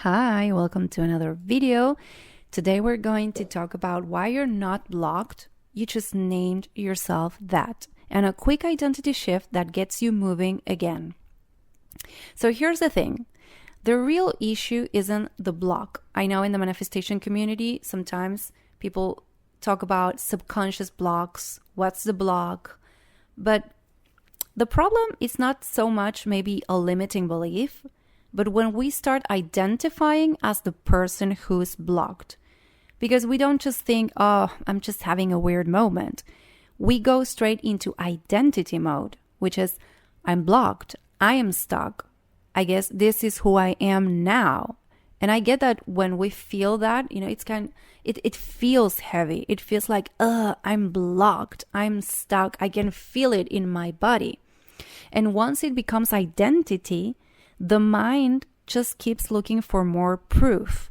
Hi, welcome to another video. Today we're going to talk about why you're not blocked. You just named yourself that, and a quick identity shift that gets you moving again. So here's the thing. The real issue isn't the block. I know in the manifestation community, sometimes people talk about subconscious blocks. What's the block? But the problem is not so much maybe a limiting belief, but when we start identifying as the person who's blocked. Because we don't just think, oh, I'm just having a weird moment. We go straight into identity mode, which is, I'm blocked, I am stuck. I guess this is who I am now. And I get that when we feel that, it feels heavy. It feels like, I'm blocked, I'm stuck. I can feel it in my body. And once it becomes identity, the mind just keeps looking for more proof.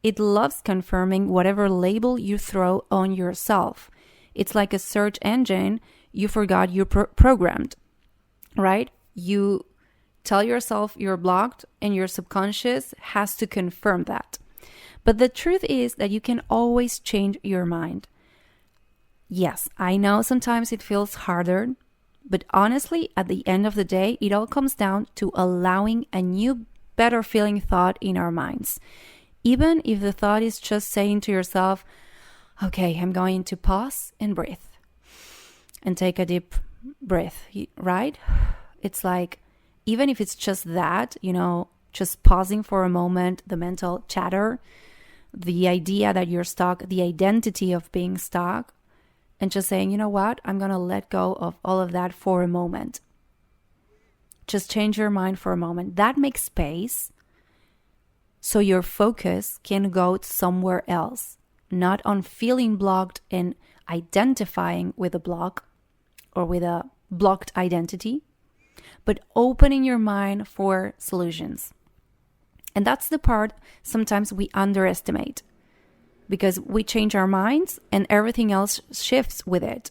It loves confirming whatever label you throw on yourself. It's like a search engine you forgot you programmed, right? You tell yourself you're blocked and your subconscious has to confirm that. But the truth is that you can always change your mind. Yes, I know sometimes it feels harder, but honestly, at the end of the day, it all comes down to allowing a new, better feeling thought in our minds. Even if the thought is just saying to yourself, okay, I'm going to pause and breathe. And take a deep breath, right? It's like, even if it's just that, just pausing for a moment, the mental chatter, the idea that you're stuck, the identity of being stuck, and just saying, you know what, I'm going to let go of all of that for a moment. Just change your mind for a moment. That makes space so your focus can go somewhere else, not on feeling blocked and identifying with a block or with a blocked identity, but opening your mind for solutions. And that's the part sometimes we underestimate, because we change our minds and everything else shifts with it.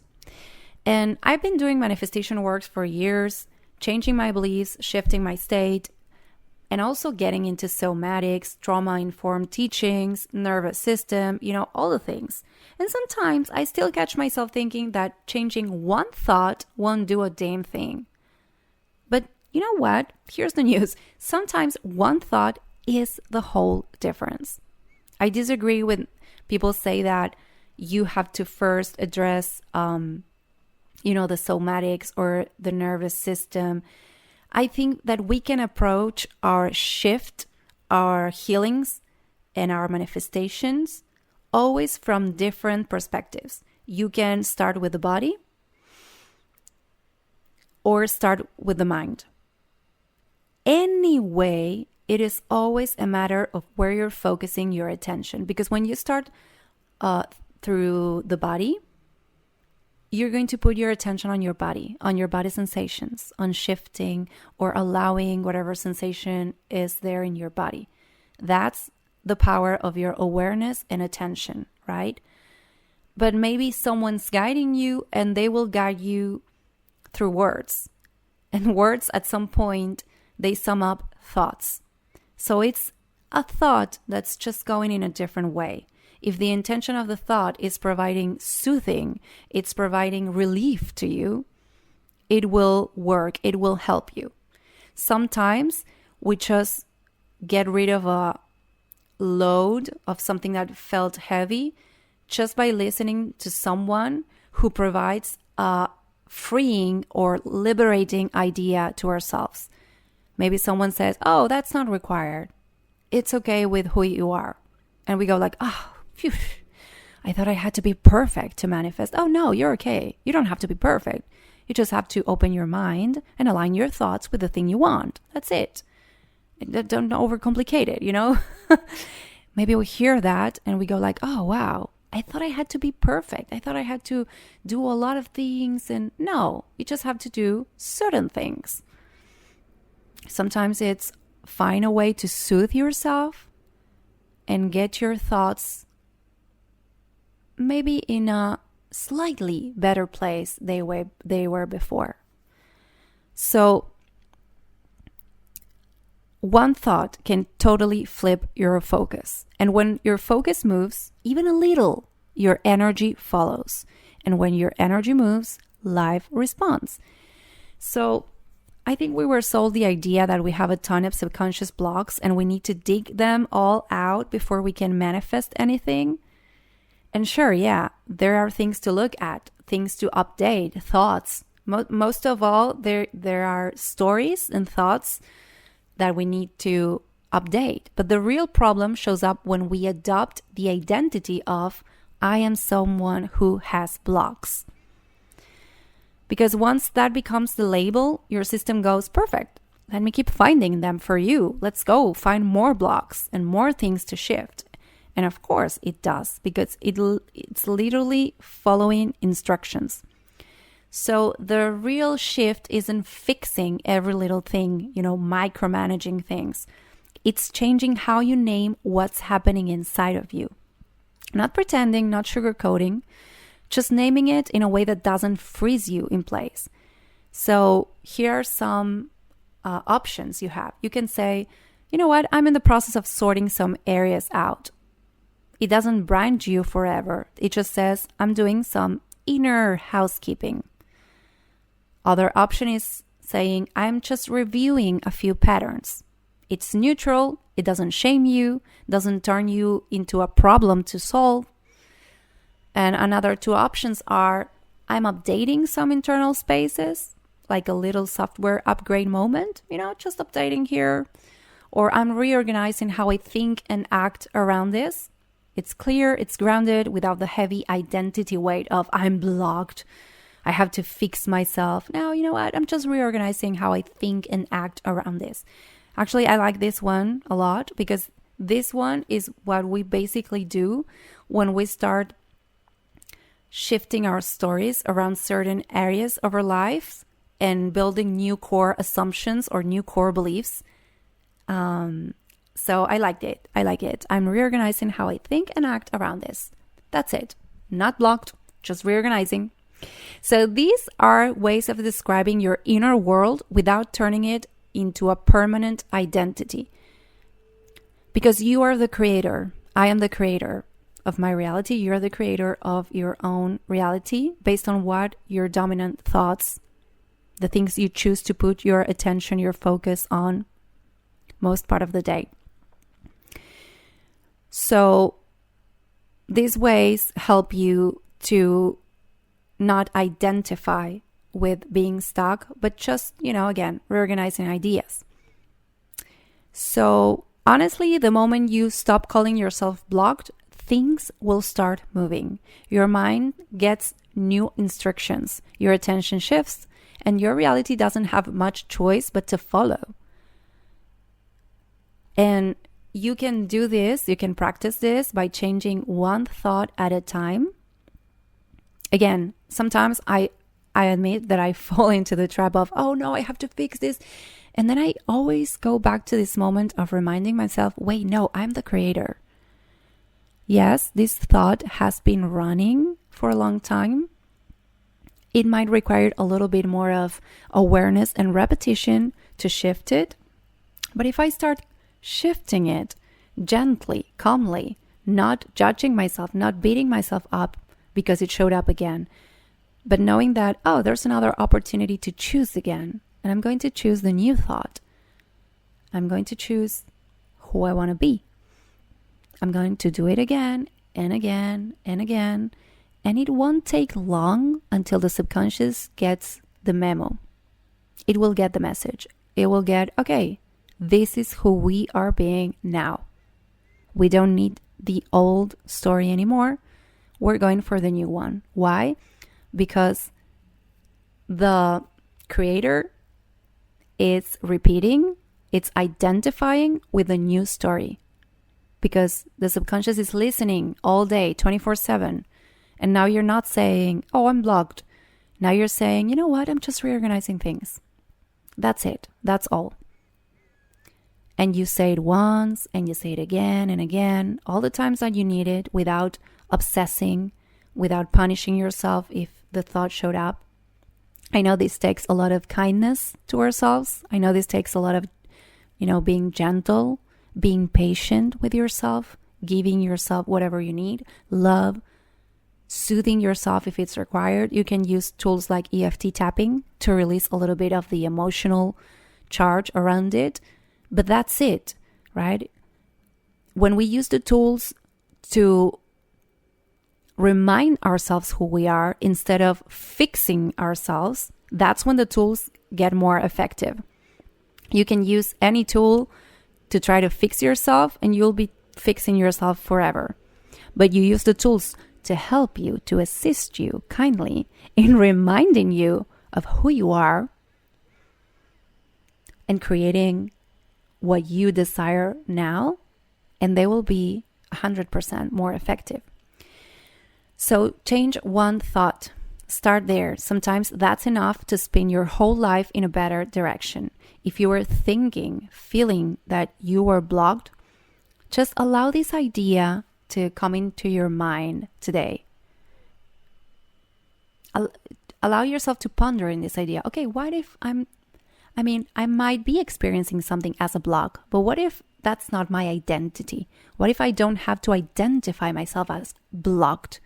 And I've been doing manifestation work for years, changing my beliefs, shifting my state, and also getting into somatics, trauma-informed teachings, nervous system, all the things. And sometimes I still catch myself thinking that changing one thought won't do a damn thing. But you know what? Here's the news. Sometimes one thought is the whole difference. I disagree with people say that you have to first address, the somatics or the nervous system. I think that we can approach our shift, our healings, and our manifestations always from different perspectives. You can start with the body or start with the mind. Anyway, it is always a matter of where you're focusing your attention. Because when you start through the body, you're going to put your attention on your body sensations, on shifting or allowing whatever sensation is there in your body. That's the power of your awareness and attention, right? But maybe someone's guiding you and they will guide you through words. And words at some point, they sum up thoughts. So it's a thought that's just going in a different way. If the intention of the thought is providing soothing, it's providing relief to you, it will work, it will help you. Sometimes we just get rid of a load of something that felt heavy just by listening to someone who provides a freeing or liberating idea to ourselves. Maybe someone says, oh, that's not required. It's okay with who you are. And we go like, oh, phew, I thought I had to be perfect to manifest. Oh, no, you're okay. You don't have to be perfect. You just have to open your mind and align your thoughts with the thing you want. That's it. Don't overcomplicate it, Maybe we hear that and we go like, oh, wow, I thought I had to be perfect. I thought I had to do a lot of things. And no, you just have to do certain things. Sometimes it's find a way to soothe yourself and get your thoughts maybe in a slightly better place they were before. So one thought can totally flip your focus. And when your focus moves, even a little, your energy follows. And when your energy moves, life responds. So I think we were sold the idea that we have a ton of subconscious blocks and we need to dig them all out before we can manifest anything. And sure, yeah, there are things to look at, things to update, thoughts. Most of all, there are stories and thoughts that we need to update. But the real problem shows up when we adopt the identity of I am someone who has blocks. Because once that becomes the label, your system goes, perfect. Let me keep finding them for you. Let's go find more blocks and more things to shift. And of course it does, because it's literally following instructions. So the real shift isn't fixing every little thing, micromanaging things. It's changing how you name what's happening inside of you. Not pretending, not sugarcoating, just naming it in a way that doesn't freeze you in place. So here are some options you have. You can say, you know what, I'm in the process of sorting some areas out. It doesn't bind you forever. It just says, I'm doing some inner housekeeping. Other option is saying, I'm just reviewing a few patterns. It's neutral. It doesn't shame you, doesn't turn you into a problem to solve. And another two options are, I'm updating some internal spaces, like a little software upgrade moment, just updating here. Or I'm reorganizing how I think and act around this. It's clear, it's grounded without the heavy identity weight of I'm blocked. I have to fix myself. Now, you know what? I'm just reorganizing how I think and act around this. Actually, I like this one a lot because this one is what we basically do when we start shifting our stories around certain areas of our lives and building new core assumptions or new core beliefs. So I liked it. I'm reorganizing how I think and act around this. That's it. Not blocked, just reorganizing. So these are ways of describing your inner world without turning it into a permanent identity. Because you are the creator. I am the creator of my reality. You're the creator of your own reality based on what your dominant thoughts, the things you choose to put your attention, your focus on most part of the day. So these ways help you to not identify with being stuck, but just, again, reorganizing ideas. So honestly, the moment you stop calling yourself blocked, things will start moving. Your mind gets new instructions, your attention shifts, and your reality doesn't have much choice but to follow. And you can do this, you can practice this by changing one thought at a time. Again, sometimes I admit that I fall into the trap of, oh no, I have to fix this. And then I always go back to this moment of reminding myself, wait, no, I'm the creator. Yes, this thought has been running for a long time. It might require a little bit more of awareness and repetition to shift it. But if I start shifting it gently, calmly, not judging myself, not beating myself up because it showed up again, but knowing that, oh, there's another opportunity to choose again. And I'm going to choose the new thought. I'm going to choose who I want to be. I'm going to do it again and again and again. And it won't take long until the subconscious gets the memo. It will get the message. It will get, okay, this is who we are being now. We don't need the old story anymore. We're going for the new one. Why? Because the creator is repeating, it's identifying with a new story. Because the subconscious is listening all day, 24/7. And now you're not saying, oh, I'm blocked. Now you're saying, you know what? I'm just reorganizing things. That's it. That's all. And you say it once and you say it again and again, all the times that you need it without obsessing, without punishing yourself if the thought showed up. I know this takes a lot of kindness to ourselves. I know this takes a lot of being gentle, being patient with yourself, giving yourself whatever you need, love, soothing yourself if it's required. You can use tools like EFT tapping to release a little bit of the emotional charge around it. But that's it, right? When we use the tools to remind ourselves who we are instead of fixing ourselves, that's when the tools get more effective. You can use any tool to try to fix yourself and you'll be fixing yourself forever. But you use the tools to help you, to assist you kindly in reminding you of who you are and creating what you desire now, and they will be 100% more effective. So change one thought. Start there. Sometimes that's enough to spin your whole life in a better direction. If you are thinking, feeling that you are blocked, just allow this idea to come into your mind today. Allow yourself to ponder in this idea. Okay, what if I might be experiencing something as a block, but what if that's not my identity? What if I don't have to identify myself as blocked?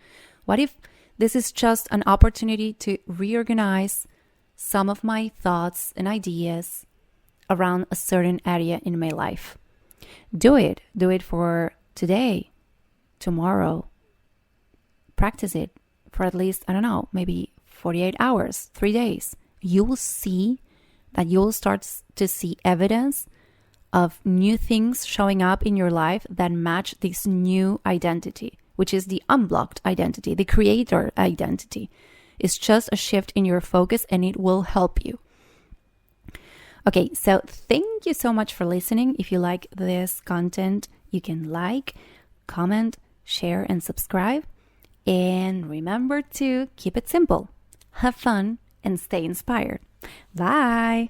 What if this is just an opportunity to reorganize some of my thoughts and ideas around a certain area in my life? Do it. Do it for today, tomorrow. Practice it for at least, maybe 48 hours, 3 days. You will see that you'll start to see evidence of new things showing up in your life that match this new identity, which is the unblocked identity, the creator identity. It's just a shift in your focus and it will help you. Okay, so thank you so much for listening. If you like this content, you can like, comment, share, and subscribe. And remember to keep it simple, have fun, and stay inspired. Bye!